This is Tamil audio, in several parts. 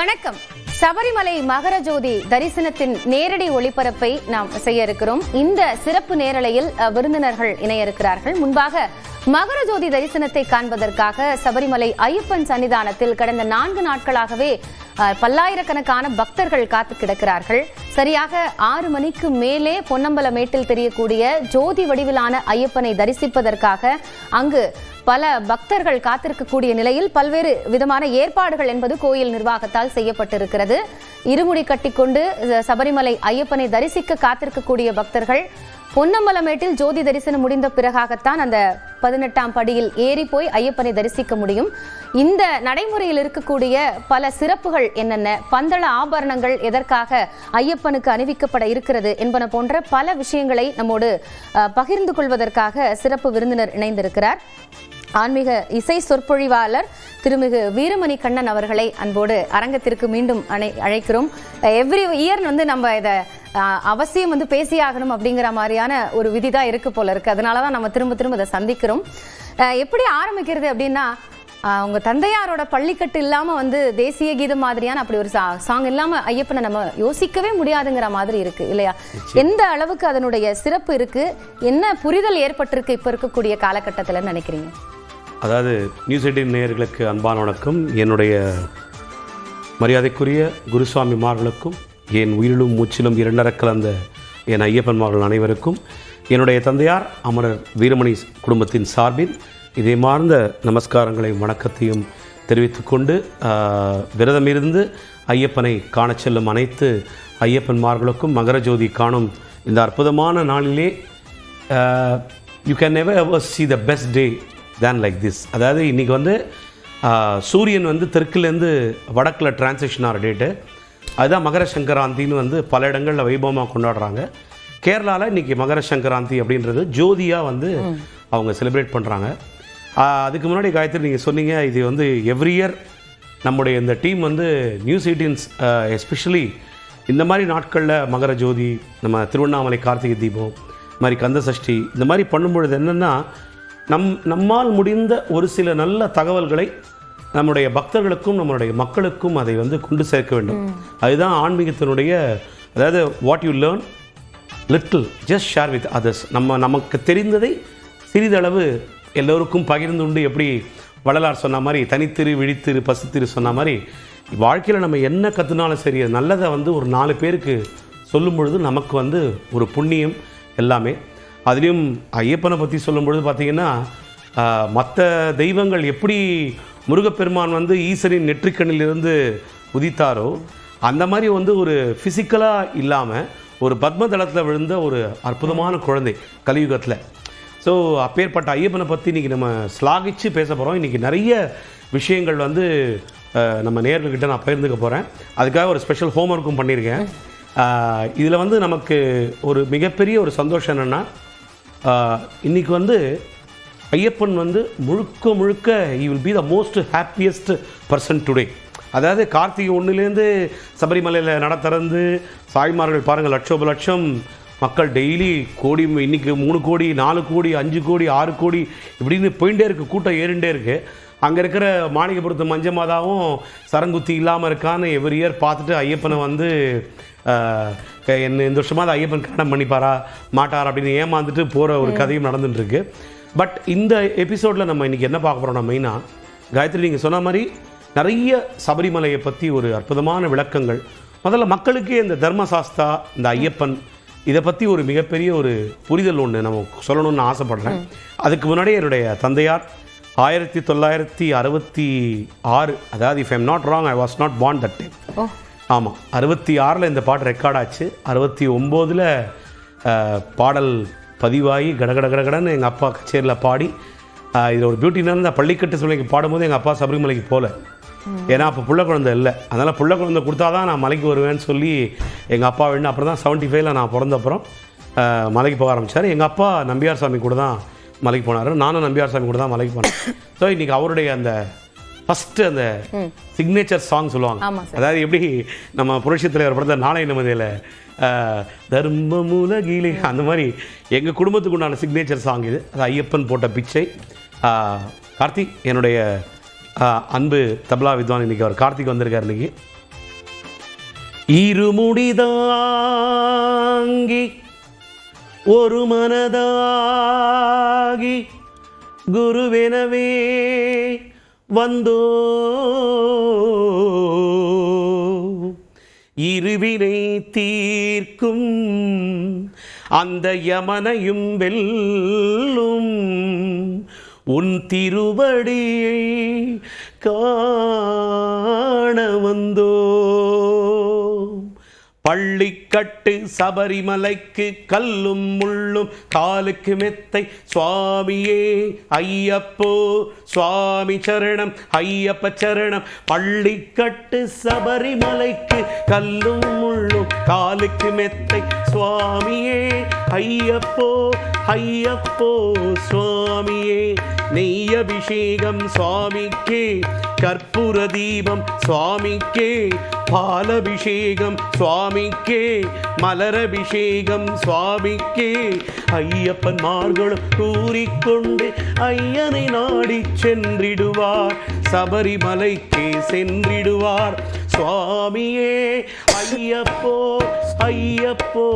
வணக்கம். சபரிமலை மகர ஜோதி தரிசனத்தின் நேரடி ஒளிபரப்பை நாம் செய்ய இருக்கிறோம். இந்த சிறப்பு நேரலையில் விருந்தினர்கள் இணைய இருக்கிறார்கள். முன்பாக மகர ஜோதி தரிசனத்தை காண்பதற்காக சபரிமலை ஐயப்பன் சன்னிதானத்தில் கடந்த 4 நாட்களாகவே பல்லாயிரக்கணக்கான பக்தர்கள் காத்து கிடக்கிறார்கள். சரியாக 6 மணிக்கு மேலே பொன்னம்பலமேட்டில் தெரியக்கூடிய ஜோதி வடிவிலான ஐயப்பனை தரிசிப்பதற்காக அங்கு பல பக்தர்கள் காத்திருக்கக்கூடிய நிலையில் பல்வேறு விதமான ஏற்பாடுகள் என்பது கோயில் நிர்வாகத்தால் செய்யப்பட்டிருக்கிறது. இருமுடி கட்டிக்கொண்டு சபரிமலை ஐயப்பனை தரிசிக்க காத்திருக்கக்கூடிய பக்தர்கள் பொன்னம்பலமேட்டில் ஜோதி தரிசனம் முடிந்த பிறகாகத்தான் அந்த 18ஆம் படியில் ஏறி போய் ஐயப்பனை தரிசிக்க முடியும். இந்த நடைமுறையில் இருக்கக்கூடிய பல சிறப்புகள் என்னென்ன, பந்தள ஆபரணங்கள் எதற்காக ஐயப்பனுக்கு அணிவிக்கப்பட இருக்கிறது என்பன போன்ற பல விஷயங்களை நம்மோடு பகிர்ந்து கொள்வதற்காக சிறப்பு விருந்தினர் இணைந்திருக்கிறார். ஆன்மீக இசை சொற்பொழிவாளர் திருமிகு வீரமணி கண்ணன் அவர்களை அன்போடு அரங்கத்திற்கு மீண்டும் அழைக்கிறோம். எவ்ரி இயர் நம்ம இதை அவசியம் பேசியாகணும் அப்படிங்கிற மாதிரியான ஒரு விதிதான் இருக்கு போல இருக்கு. அதனாலதான் நம்ம திரும்ப இதை சந்திக்கிறோம். எப்படி ஆரம்பிக்கிறது அப்படின்னா, உங்க தந்தையாரோட பள்ளிக்கட்டு இல்லாம தேசிய கீதம் மாதிரியான அப்படி ஒரு சாங் இல்லாம ஐயப்பனை நம்ம யோசிக்கவே முடியாதுங்கிற மாதிரி இருக்கு இல்லையா? எந்த அளவுக்கு அதனுடைய சிறப்பு இருக்கு, என்ன புரிதல் ஏற்பட்டிருக்கு இப்ப இருக்கக்கூடிய காலகட்டத்தில் நினைக்கிறீங்க? அதாவது நியூஸ் 18 நேயர்களுக்கு அன்பான வணக்கம். என்னுடைய மரியாதைக்குரிய குருசுவாமிமார்களுக்கும் என் உயிரிலும் மூச்சிலும் இரண்டர கலந்த என் ஐயப்பன்மார்கள் அனைவருக்கும் என்னுடைய தந்தையார் அமரர் வீரமணி குடும்பத்தின் சார்பில் இதயமார்ந்த நமஸ்காரங்களையும் வணக்கத்தையும் தெரிவித்துக்கொண்டு விரதமிருந்து ஐயப்பனை காண செல்லும் அனைத்து ஐயப்பன்மார்களுக்கும் மகர ஜோதி காணும் இந்த அற்புதமான நாளிலே you can never ever see the best day than like this. அதாவது இன்றைக்கி சூரியன் தெற்குலேருந்து வடக்கில் டிரான்சிஷன் ஆகிற டேட்டு, அதுதான் மகர சங்கராந்தின்னு பல இடங்களில் வைபவமாக கொண்டாடுறாங்க. கேரளாவில் இன்றைக்கி மகர சங்கராந்தி அப்படின்றது ஜோதியாக அவங்க செலிப்ரேட் பண்ணுறாங்க. அதுக்கு முன்னாடி காயத்ரி நீங்கள் சொன்னீங்க, இது எவ்ரி இயர் நம்முடைய இந்த டீம் நியூஸ் 18 எஸ்பெஷலி இந்த மாதிரி நாட்களில் மகர ஜோதி, நம்ம திருவண்ணாமலை கார்த்திகை தீபம், இது மாதிரி கந்த சஷ்டி, இந்த மாதிரி பண்ணும்பொழுது என்னென்னா நம்மால் முடிந்த ஒரு சில நல்ல தகவல்களை நம்முடைய பக்தர்களுக்கும் நம்மளுடைய மக்களுக்கும் அதை கொண்டு சேர்க்க வேண்டும். அதுதான் ஆன்மீகத்தினுடைய, அதாவது what you learn little just share with others. நமக்கு தெரிந்ததை சிறிதளவு எல்லோருக்கும் பகிர்ந்து உண்டு. எப்படி வள்ளலார் சொன்ன மாதிரி தனித்திரு விழித்திரு பசித்திரு சொன்ன மாதிரி வாழ்க்கையில் நம்ம என்ன கற்றுனாலும் சரி, நல்லதை ஒரு 4 பேருக்கு சொல்லும் பொழுது நமக்கு ஒரு புண்ணியம் எல்லாமே. அதுலேயும் ஐயப்பனை பற்றி சொல்லும் பொழுது பார்த்திங்கன்னா, மற்ற தெய்வங்கள் எப்படி முருகப்பெருமான் ஈசனின் நெற்றிக்கண்ணிலிருந்து உதித்தாரோ அந்த மாதிரி ஒரு ஃபிசிக்கலாக இல்லாமல் ஒரு பத்மதளத்தில் விழுந்த ஒரு அற்புதமான குழந்தை கலியுகத்தில். ஸோ அப்பேற்பட்ட ஐயப்பனை பற்றி இன்றைக்கி நம்ம ஸ்லாகிச்சு பேச போகிறோம். இன்றைக்கி நிறைய விஷயங்கள் நம்ம நேயர்கள்கிட்ட நான் பகிர்ந்துக்க போகிறேன். அதுக்காக ஒரு ஸ்பெஷல் ஹோம்ஒர்க்கும் பண்ணியிருக்கேன். இதில் நமக்கு ஒரு மிகப்பெரிய ஒரு சந்தோஷம் என்னென்னா, இன்றைக்கி ஐயப்பன் முழுக்க he will be the most happiest person today. அதாவது கார்த்திகை 1லேருந்து சபரிமலையில் நட திறந்து சாய்மார்கள் பாருங்கள், லட்சம் மக்கள் டெய்லி கோடி, இன்றைக்கி 3 கோடி 4 கோடி 5 கோடி 6 கோடி இப்படின்னு போயிட்டே இருக்குது, கூட்டம் ஏறிண்டே இருக்குது. அங்கே இருக்கிற மாணிக்கபுரத்து மஞ்சமாதாவும் சரங்குத்தி இல்லாமல் இருக்கான்னு எவ்ரி இயர் பார்த்துட்டு ஐயப்பனை என்ன இந்த வருஷமாக ஐயப்பன் கல்யாணம் பண்ணிப்பாரா மாட்டார் அப்படின்னு ஏமாந்துட்டு போகிற ஒரு கதையும் நடந்துட்டுருக்கு. பட் இந்த எபிசோடில் நம்ம இன்றைக்கி என்ன பார்க்க போகிறோம்னா, மெயினாக காயத்ரி நீங்கள் சொன்ன மாதிரி நிறைய சபரிமலையை பற்றி ஒரு அற்புதமான விளக்கங்கள். முதல்ல மக்களுக்கே இந்த தர்மசாஸ்தா, இந்த ஐயப்பன், இதை பற்றி ஒரு மிகப்பெரிய ஒரு புரிதல் ஒன்று நம்ம சொல்லணும்னு ஆசைப்படுறேன். அதுக்கு முன்னாடியே என்னுடைய தந்தையார் 1966, அதாவது if I'm not wrong, I was not born that time. ஆமாம், 66 இந்த பாட்டு ரெக்கார்ட் ஆச்சு. 69 பாடல் பதிவாகி கடகடன்னு எங்கள் அப்பா கச்சேரியில் பாடி, இதில் ஒரு பியூட்டினா இந்த பள்ளிக்கட்டு சூழ்நிலைக்கு பாடும்போது எங்கள் அப்பா சபரிமலைக்கு போகல. ஏன்னா அப்போ புள்ள குழந்தை இல்லை, அதனால் புள்ள குழந்தை கொடுத்தா தான் நான் மலைக்கு வருவேன்னு சொல்லி எங்கள் அப்பா வேணும். அப்புறம் தான் 75 நான் பிறந்தப்புறம் மலைக்கு போக ஆரம்பித்தார். எங்கள் அப்பா நம்பியார் சாமி கூட தான் மலைக்கு போனார், நானும் நம்பியார் சாமி கூட தான் மலைக்கு போனேன். ஸோ இன்றைக்கி அவருடைய அந்த ஃபஸ்ட்டு அந்த சிக்னேச்சர் சாங் சொல்லுவாங்க, அதாவது எப்படி நம்ம புரட்சி தலைவர் படத்தை நாளை நமதில் தர்மமுலகிலே அந்த மாதிரி எங்கள் குடும்பத்துக்கு உண்டான சிக்னேச்சர் சாங் இது. அது ஐயப்பன் போட்ட பிச்சை. கார்த்திக் என்னுடைய அன்பு தபலா வித்வான், இன்றைக்கி அவர் கார்த்திக் வந்திருக்கார். இன்றைக்கி இருமுடிதாங்கி ஒரு மனதாகி குருவெனவே வந்தோ இருவினை தீர்க்கும் அந்த யமனையும் வெல்லும் உன் திருவடியை காண வந்தோ பள்ளிக்கட்டு சபரிமலைக்கு கல்லும் முள்ளும் காலுக்கு மெத்தை சுவாமியே ஐயப்போ சுவாமி சரணம் ஐயப்ப சரணம் பள்ளிக்கட்டு சபரிமலைக்கு கல்லும் முள்ளும் காலுக்கு மெத்தை சுவாமியே ஐயப்போ ஐயப்போ சுவாமியே நெய் அபிஷேகம் சுவாமிக்கே கற்பூர தீபம் சுவாமிக்கே பாலபிஷேகம் சுவாமிக்கே மலரபிஷேகம் சுவாமிக்கே ஐயப்பன் மார்களும் கூறிக்கொண்டு ஐயனை நாடி சென்றிடுவார் சபரிமலைக்கே சென்றிடுவார் சுவாமியே ஐயப்போ ஐயப்போ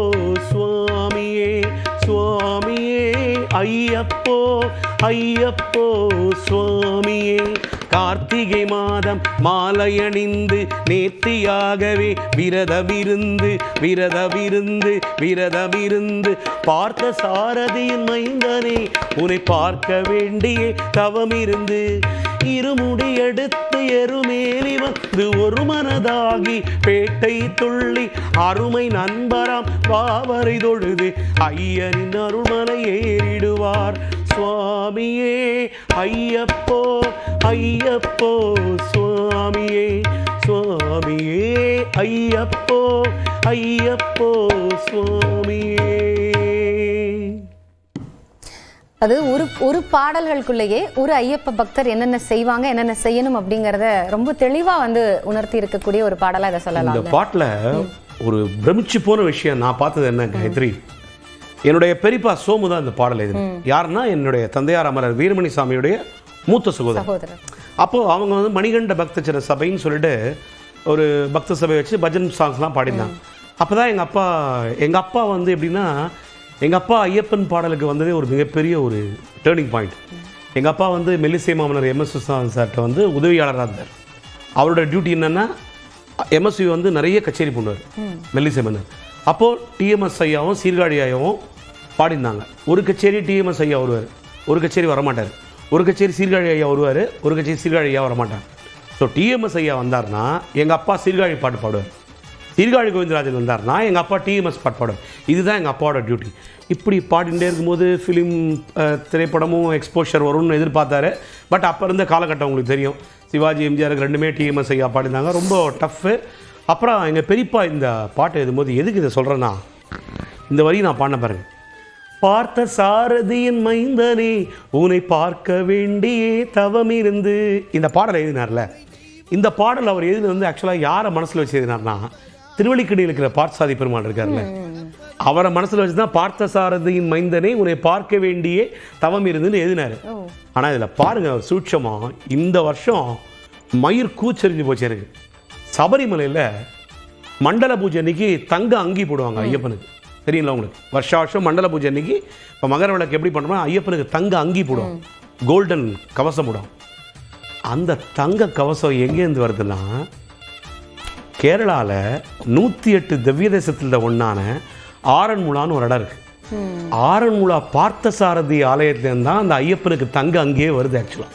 சுவாமியே சுவாமியே ஐயப்போ ஐயப்போ சுவாமியே கார்த்திகை மாதம் மாலையணிந்து நேர்த்தியாகவே விரதமிருந்து பார்த்த சாரதியின் மைந்தனே உன்னை பார்க்க வேண்டியே தவமிருந்து இருமுடி எடுத்து எருமேலி வந்து ஒரு மனதாகி பேட்டை துள்ளி அருமை நண்பராம் பாவரை தொழுது ஐயனின் அருள்மலை ஏறிடுவார் சுவாமியே ஐயப்போ ஐயப்போ சுவாமியே சுவாமியே ஐயப்போ ஐயப்போ சுவாமியே. அது ஒரு பாடல்களுக்குள்ளேயே ஒரு ஐயப்ப பக்தர் என்னென்ன செய்வாங்க என்னென்ன செய்யணும் அப்படிங்கறத ரொம்ப தெளிவா வந்து உணர்த்தி இருக்கக்கூடிய ஒரு பாடலா இதை சொல்லலாம். இந்த பாட்டுல ஒரு பிரமிச்சு போன விஷயம் நான் பார்த்தது என்ன காயத்ரி, என்னுடைய பெரியப்பா சோமு தான் இந்த பாடல் எழுதின. யாருன்னா என்னுடைய தந்தையார் அமரர் வீரமணி சாமியுடைய மூத்த சகோதரர். அப்போ அவங்க வந்து மணிகண்ட பக்தச்சர சபைன்னு சொல்லிட்டு ஒரு பக்த சபை வச்சு பஜன் சாங்ஸ்லாம் பாடினாங்க. அப்போதான் எங்கள் அப்பா வந்து எப்படின்னா, எங்கள் அப்பா ஐயப்பன் பாடலுக்கு வந்ததே ஒரு மிகப்பெரிய ஒரு டேர்னிங் பாயிண்ட். எங்கள் அப்பா வந்து மெல்லிசை மாமனர் எம்எஸ் விஸ்வநாதன் சார்கிட்ட வந்து உதவியாளராக இருந்தார். அவரோட டியூட்டி என்னென்னா எம்எஸ்வி வந்து நிறைய கச்சேரி பண்ணுவார் மெல்லிசை மன்னர். அப்போது டிஎம்எஸ் ஐயாவும் சீர்காழி ஐயாவும் பாடினாங்க. ஒரு கச்சேரி டிஎம்எஸ் ஐயா வருவார், ஒரு கச்சேரி வரமாட்டார். ஒரு கச்சேரி சீர்காழி ஐயா வருவார், ஒரு கச்சேரி சீர்காழி ஐயா வரமாட்டார். ஸோ டிஎம்எஸ் ஐயா வந்தார்னா எங்கள் அப்பா சீர்காழி பாட்டு பாடுவார், சீர்காழி கோவிந்தராஜன் வந்தார்னா எங்கள் அப்பா டிஎம்எஸ் பாட்டு பாடுவார். இதுதான் எங்கள் அப்பாவோட டியூட்டி. இப்படி பாடிகிட்டே இருக்கும்போது ஃபிலிம் திரைப்படமும் எக்ஸ்போஷர் வரும்னு எதிர்பார்த்தாரு. பட் அப்போ இருந்த காலகட்டம் உங்களுக்கு தெரியும், சிவாஜி எம்ஜிஆருக்கு ரெண்டுமே டிஎம்எஸ் ஐயா பாடினாங்க, ரொம்ப டஃப்பு. அப்புறம் எங்கள் பெரியப்பா இந்த பாட்டு எழுதும்போது எதுக்கு இதை சொல்கிறேன்னா, இந்த வரி நான் பாடின பாருங்க. பார்த்த சாரதியின் மைந்தனே உன்னை பார்க்க வேண்டியே தவமிருந்து, இந்த பாடல் எழுதினார்ல. இந்த பாடல் அவர் எழுதினது வந்து ஆக்சுவலாக யாரை மனசில் வச்சு எழுதினார்னா, திருவள்ளிக்கடியில் இருக்கிற பார்த்தசாதி பெருமாள் இருக்கார்ல, அவரை மனசில் வச்சு தான் பார்த்த சாரதியின் மைந்தனே உன்னை பார்க்க வேண்டியே தவம் இருந்துன்னு எழுதினார். ஆனால் இதில் பாருங்க சூட்சமாக, இந்த வருஷம் மயிர் கூச்சரிஞ்சு போச்சு எனக்கு. சபரிமலையில் மண்டல பூஜை அன்னைக்கு தங்க அங்கி போடுவாங்க ஐயப்பனுக்கு, தெரியுங்களா உங்களுக்கு? வருஷம் மண்டல பூஜை அன்னைக்கு இப்போ மகர விளக்கு எப்படி பண்ணுறோம்னா ஐயப்பனுக்கு தங்க அங்கி போடுவோம், கோல்டன் கவசம் போடுவோம். அந்த தங்க கவசம் எங்கேருந்து வருதுன்னா, கேரளாவில் 108 திவ்ய தேசத்தில் ஒன்றான ஆரன்முளான்னு ஒரு இடம் இருக்குது. ஆரன்முளா பார்த்தசாரதி ஆலயத்துலேருந்து தான் அந்த ஐயப்பனுக்கு தங்க அங்கேயே வருது ஆக்சுவலாக.